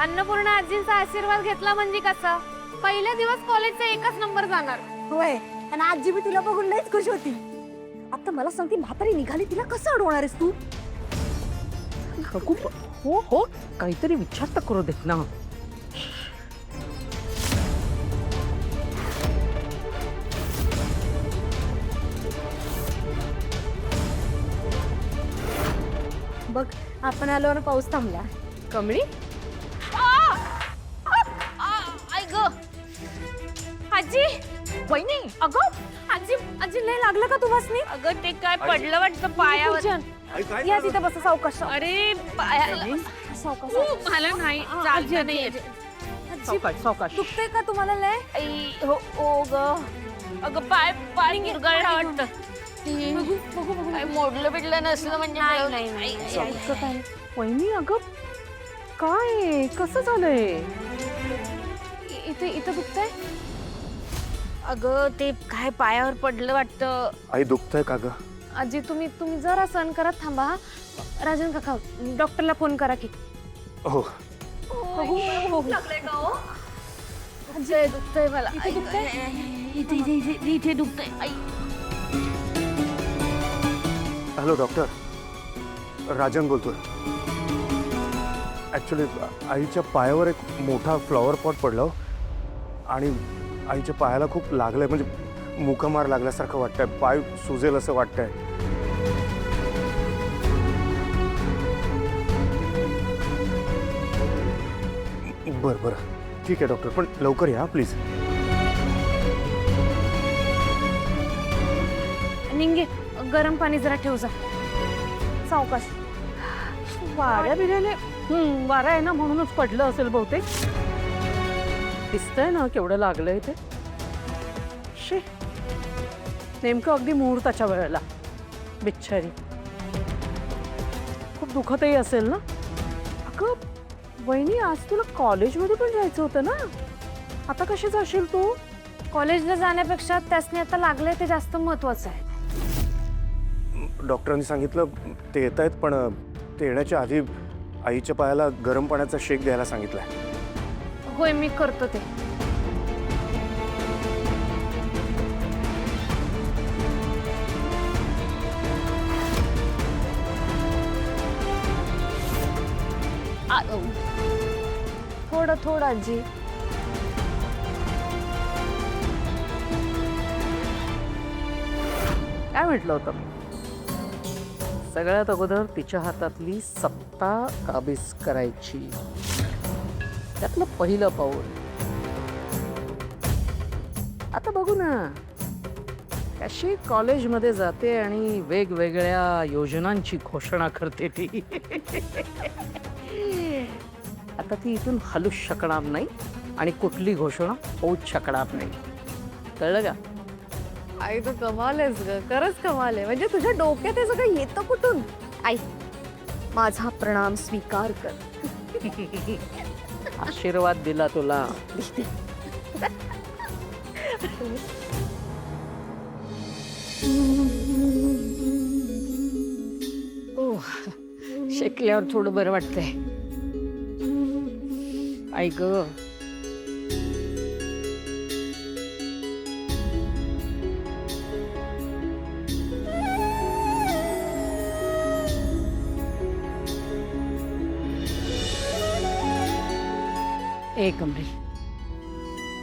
अन्नपूर्णा आजींचा आशीर्वाद घेतला म्हणजे कसा पहिला दिवस कॉलेजचा एकच नंबर जाणार. होय, आणि आजी बी तुला बघून लयच खुश होती. आता मला सांगते म्हातारी निघाली, तिला कसं अडवणार आहेस तू? हो हो, काहीतरी विचार तर करू देत ना. बघ, आपण आलो आणि पाऊस थांबला. कमळी आई ग आजी. वहिनी, अगं आजी आजी लय लागलं का तुम्हासनी? अगं ते काय पडलं वाटतं पायावर. या तिथं बस, सावकाश. अरे पायाला सावकाश. मला नाही चालता नाही येत. सावकाश सावकाश. दुखतंय का तुम्हाला लय? आई हो ओ ग. अगं पाय पाय निरगळला वाटतं. बघू बघू बघू. काय मोडलं बिडलं नसलं म्हणजे काय? वहिनी, अगं काय कसं झालंय? इथे इथं दुखतंय. अगं ते काय पायावर पडलं वाटतं. आई दुखतंय का ग? आजी तुम्ही तुम्ही जरा सहन करत थांबा हा. राजन काका डॉक्टरला फोन करा की. हो. आजी दुखतंय मला. इथे इथे इथे इथे दुखतंय. आई हॅलो डॉक्टर, राजन बोलतोय. ॲक्च्युली आईच्या पायावर एक मोठा फ्लॉवर पॉट पडला आणि आईच्या पायाला खूप लागलंय, म्हणजे मुकामार लागल्यासारखं वाटतंय, पाय सुजेल असं वाटतंय. बरं बरं ठीक आहे डॉक्टर, पण लवकर या प्लीज. निंगे गरम पाणी जरा ठेव जा. सावकाश. वाऱ्या बिऱ्याने वारा आहे ना, म्हणूनच पडलं असेल बहुतेक. दिसतंय ना केवढं लागलंय ते. शे, नेमकं अगदी मुहूर्ताच्या वेळेला. बिच्छारी, खूप दुखतही असेल ना. अगं वहिनी, आज तुला कॉलेजमध्ये पण जायचं होतं ना, आता कशी जाशील तू? कॉलेजला जाण्यापेक्षा त्यासने आता लागलंय ते जास्त महत्वाचं आहे. डॉक्टरांनी सांगितलं ते येत आहेत, पण ते येण्याच्या आधी आईच्या पायाला गरम पाण्याचा शेक द्यायला सांगितलंय. होय मी करतो ते. थोडं थोडं आजी. काय म्हटलं होतं मी? सगळ्यात अगोदर तिच्या हातातली सत्ता काबीज करायची, त्यातलं पहिलं पाऊल. आता बघू ना, कशी कॉलेजमध्ये जाते आणि वेगवेगळ्या योजनांची घोषणा करते ती. आता ती इथून हलूच शकणार नाही आणि कुठली घोषणा होऊच शकणार नाही. कळलं का? आई तू कमाल आहेस ग, खरंच कमाल आहे. म्हणजे तुझ्या डोक्यात हे सगळं येतं कुठून? आई, माझा प्रणाम स्वीकार कर. आशीर्वाद दिला तुला. शेकल्यावर थोडं बरं वाटतंय. आई ग. ए कमळी,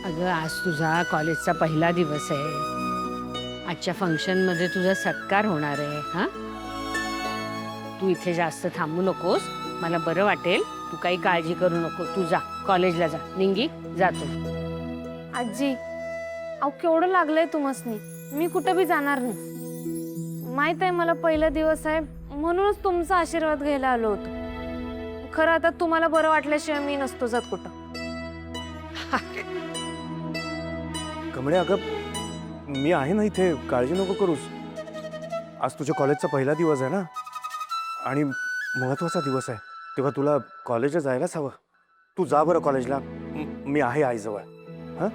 अगं आज तुझा कॉलेजचा पहिला दिवस आहे. आजच्या फंक्शनमध्ये तुझा सत्कार होणार आहे. हा, तू इथे जास्त थांबू नकोस, मला बरं वाटेल. तू काही काळजी करू नको, तू जा कॉलेजला जा. निंगी जातो. आजी अहो केवढं लागलंय तुम्हासनी, मी कुठं बी जाणार नाही. माहित आहे मला पहिला दिवस आहे म्हणूनच तुमचा आशीर्वाद घ्यायला आलो होतो. खरं आता तुम्हाला बरं वाटल्याशिवाय मी नसतो जात कुठं. कमळे अगं, मी आहे ना इथे, काळजी नको करूस. आज तुझ्या कॉलेजचा पहिला दिवस आहे ना, आणि महत्त्वाचा दिवस आहे, तेव्हा तुला कॉलेजला जायलाच हवं. तू जा बरं कॉलेजला, मी आहे आईजवळ. हां,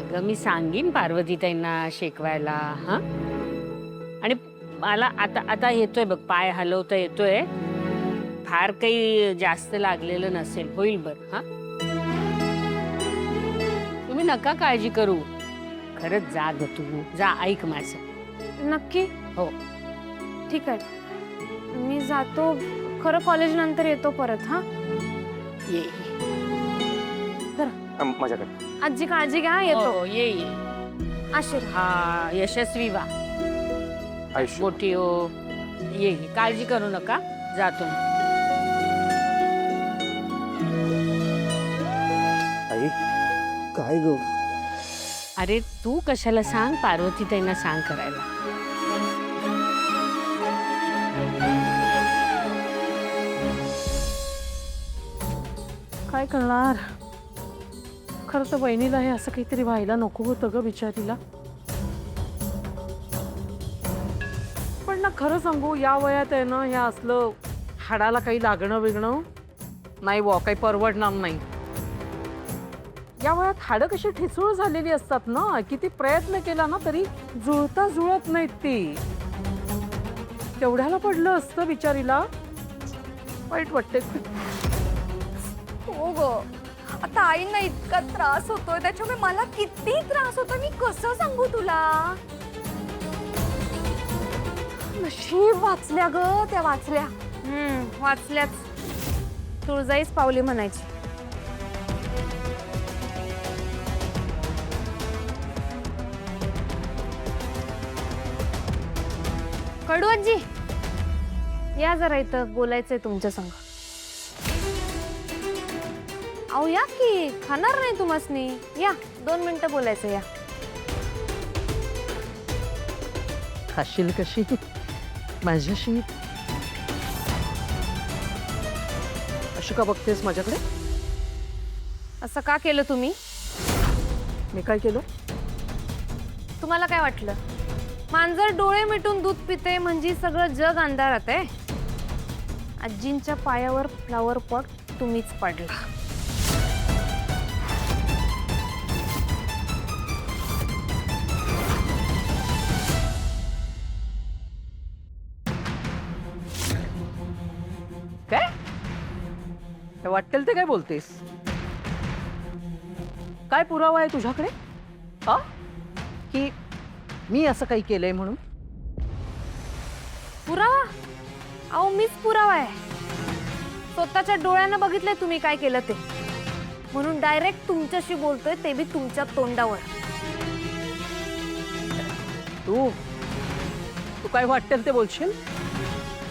अगं मी सांगीन पार्वतीताईंना शेकवायला. हा, आणि मला आता आता येतोय बघ, पाय हलवता येतोय. फार काही जास्त लागलेलं नसेल, होईल बरं. हा, तुम्ही नका काळजी करू. खरंच जा ग तू, जा, ऐक माझं. नक्की? हो. ठीक आहे, मी जातो. खरं कॉलेज नंतर येतो परत. हा, ये माझ्याकडे. आजी काळजी घ्या. येतो. हो, ये ये. आशीर्वाद. हा, यशस्वी व्हा, आयुष्य. मोठी हो. ये ये. काळजी करू नका, जातो. आई काय ग? अरे तू कशाला सांग, पार्वती ताईंना सांग करायला. काय करणार? खरं तर बहिणीला हे असं काहीतरी व्हायला नको होतं ग बिचारीला. पण ना खरं सांगू, या वयात आहे ना ह्या असलं हाडाला काही लागणं बिगणं नाही बुवा, काही परवडणार नाही. या वयात हाडं कशी ठिसूळ झालेली असतात ना, किती प्रयत्न केला ना तरी जुळता जुळत नाहीत ती. तेवढ्याला पडलं असतं बिचारीला. वाईट वाटते. हो ग, आता आईंना इतका त्रास होतोय, त्याच्यामुळे मला किती त्रास होतो, मी कसं सांगू तुला. नशीब वाचल्या ग त्या, वाचल्या. वाचल्याच. तुळजाईच पावली म्हणायची. कडू आजी, या जरा, इथं बोलायचंय तुमच्या संग. अहो या की, खाणार नाही तुम्हासनी. या, 2 मिनिटं बोलायचं. या. खाशील कशी माझ्याशी? अशी का बघतेस माझ्याकडे? असं का केलं तुम्ही? मी काय केलं? तुम्हाला काय वाटलं, मांजर डोळे मिटून दूध पिते म्हणजे सगळं जग अंधारात आहे? आजींच्या पायावर फ्लावर पॉट तुम्हीच पडला. काय वाटेल ते काय बोलतेस? काय पुरावा आहे तुझ्याकडे हा, की मी असं काही केलंय म्हणून? पुरावा? अहो मीच पुरावा आहे. स्वतःच्या डोळ्यानं बघितलंय तुम्ही काय केलं ते, म्हणून डायरेक्ट तुमच्याशी बोलतोय, ते बी तुमच्या तोंडावर. तू तू काय वाटेल ते बोलशील,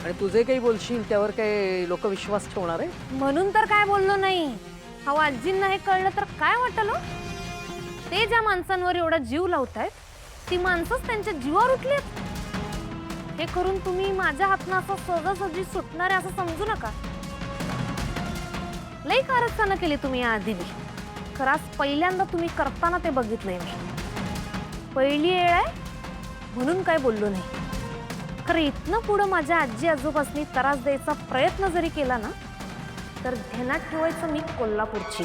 आणि तुझे काही बोलशील त्यावर काय लोक विश्वास ठेवणार आहे? म्हणून तर काय बोललो नाही. अहो आजींना हे कळलं तर काय वाटलं? ते ज्या माणसांवर एवढा जीव लावतायत, ती माणसंच त्यांच्या जीवावर उठलीत. हे करून तुम्ही माझ्या हातनं असं सहजासहजी सुटणारे असं समजू नका. लई कारस्थानं केली तुम्ही या आधी बी. खराच पहिल्यांदा तुम्ही करताना ते बघितलंय मी. पहिली वेळ आहे म्हणून काय बोललो नाही. खरं इथनं पुढं माझ्या आजी आजोबांनी त्रास द्यायचा प्रयत्न जरी केला ना, तर ध्यानात ठेवायचं मी कोल्हापूरची.